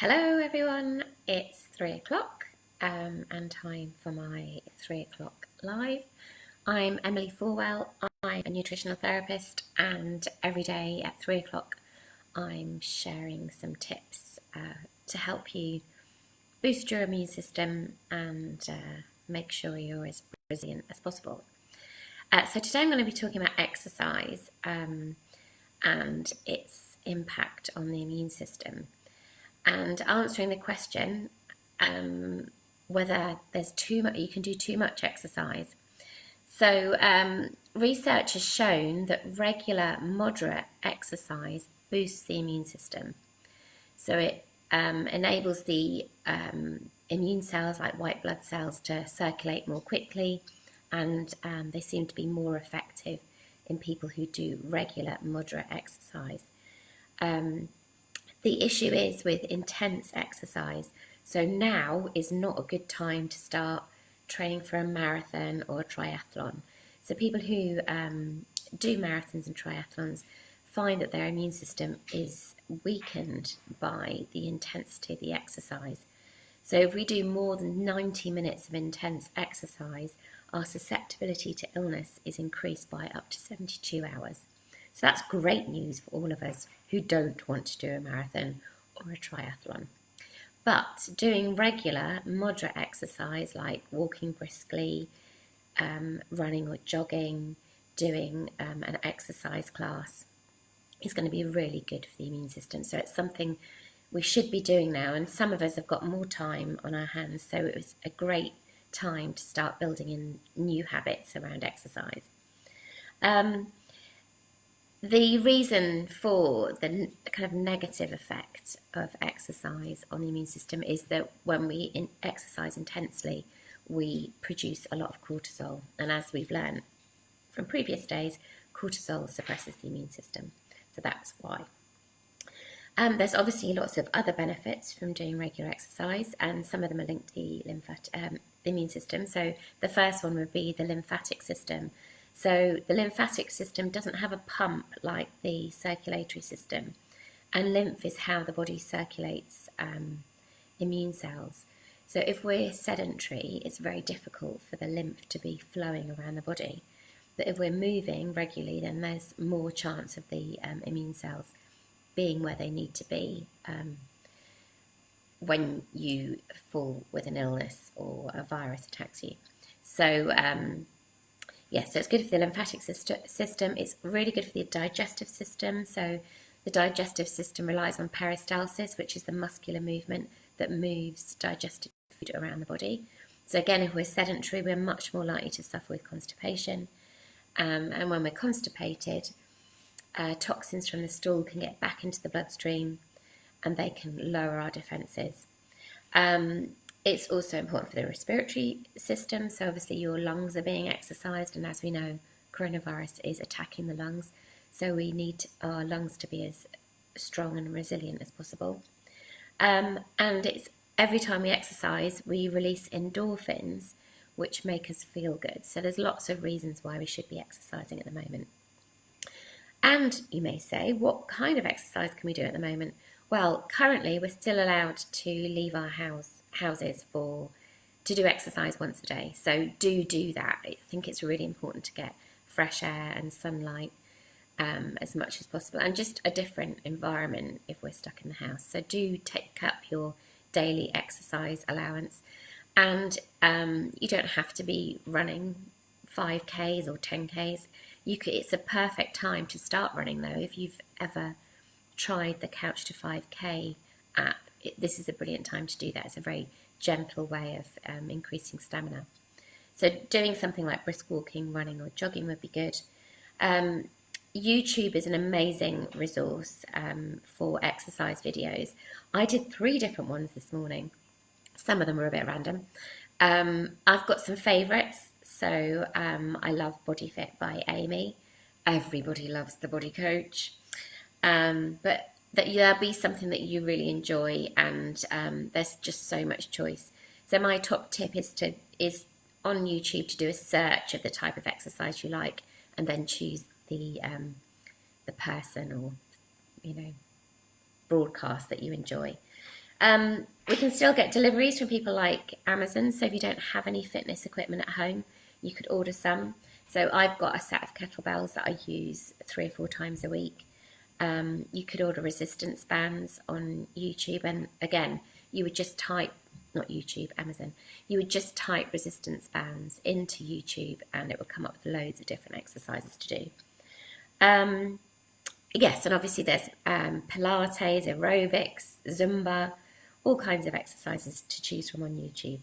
Hello everyone, it's 3 o'clock and time for my 3 o'clock live. I'm Emily Forwell, I'm a nutritional therapist, and every day at 3 o'clock I'm sharing some tips to help you boost your immune system and make sure you're as resilient as possible. So today I'm going to be talking about exercise and its impact on the immune system, and answering the question whether there's too much, you can do too much exercise. So research has shown that regular, moderate exercise boosts the immune system. So it enables the immune cells, like white blood cells, to circulate more quickly, and they seem to be more effective in people who do regular, moderate exercise. The issue is with intense exercise. So now is not a good time to start training for a marathon or a triathlon. So people who do marathons and triathlons find that their immune system is weakened by the intensity of the exercise. So if we do more than 90 minutes of intense exercise, our susceptibility to illness is increased by up to 72 hours. So that's great news for all of us who don't want to do a marathon or a triathlon. But doing regular, moderate exercise like walking briskly, running or jogging, doing an exercise class is going to be really good for the immune system. So it's something we should be doing now, and some of us have got more time on our hands, so it was a great time to start building in new habits around exercise. The reason for the kind of negative effect of exercise on the immune system is that when we exercise intensely, we produce a lot of cortisol. And as we've learned from previous days, cortisol suppresses the immune system. So that's why. There's obviously lots of other benefits from doing regular exercise, and some of them are linked to the immune system. So the first one would be the lymphatic system. So the lymphatic system doesn't have a pump like the circulatory system, and lymph is how the body circulates immune cells. So if we're sedentary, it's very difficult for the lymph to be flowing around the body. But if we're moving regularly, then there's more chance of the immune cells being where they need to be when you fall with an illness or a virus attacks you. So so it's good for the lymphatic system. It's really good for the digestive system. So the digestive system relies on peristalsis, which is the muscular movement that moves digested food around the body. So again, if we're sedentary, we're much more likely to suffer with constipation. And when we're constipated, toxins from the stool can get back into the bloodstream and they can lower our defences. It's also important for the respiratory system. So obviously your lungs are being exercised, and as we know, coronavirus is attacking the lungs. So we need our lungs to be as strong and resilient as possible. And it's every time we exercise, we release endorphins, which make us feel good. So there's lots of reasons why we should be exercising at the moment. And you may say, what kind of exercise can we do at the moment? Well, currently we're still allowed to leave our houses to do exercise once a day. So do that. I think it's really important to get fresh air and sunlight as much as possible, and just a different environment if we're stuck in the house. So do take up your daily exercise allowance. And you don't have to be running 5Ks or 10Ks. It's a perfect time to start running, though. If you've ever tried the Couch to 5K app, this is a brilliant time to do that. It's a very gentle way of increasing stamina. So doing something like brisk walking, running or jogging would be good. YouTube is an amazing resource for exercise videos. I did 3 different ones this morning. Some of them were a bit random. I've got some favourites. So I love Body Fit by Amy. Everybody loves the Body Coach. But there'll be something that you really enjoy, and there's just so much choice. So my top tip is on YouTube to do a search of the type of exercise you like, and then choose the person or broadcast that you enjoy. We can still get deliveries from people like Amazon. So if you don't have any fitness equipment at home, you could order some. So I've got a set of kettlebells that I use 3 or 4 times a week. You could order resistance bands on YouTube, and again, you would just type, not YouTube, Amazon, you would just type resistance bands into YouTube and it would come up with loads of different exercises to do. Yes, and obviously there's Pilates, aerobics, Zumba, all kinds of exercises to choose from on YouTube.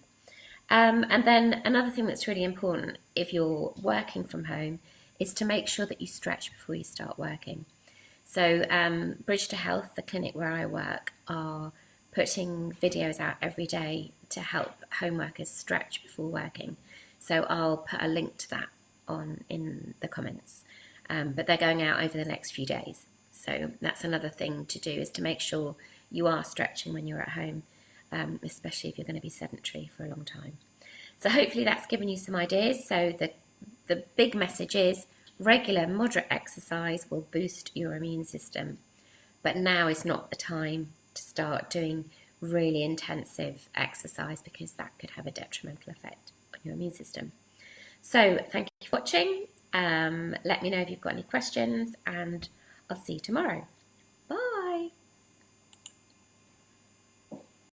And then another thing that's really important if you're working from home is to make sure that you stretch before you start working. So Bridge to Health, the clinic where I work, are putting videos out every day to help home workers stretch before working. So I'll put a link to that on in the comments. But they're going out over the next few days. So that's another thing to do, is to make sure you are stretching when you're at home, especially if you're going to be sedentary for a long time. So hopefully that's given you some ideas. So the big message is regular moderate exercise will boost your immune system. But now is not the time to start doing really intensive exercise, because that could have a detrimental effect on your immune system. So thank you for watching. Let me know if you've got any questions, and I'll see you tomorrow.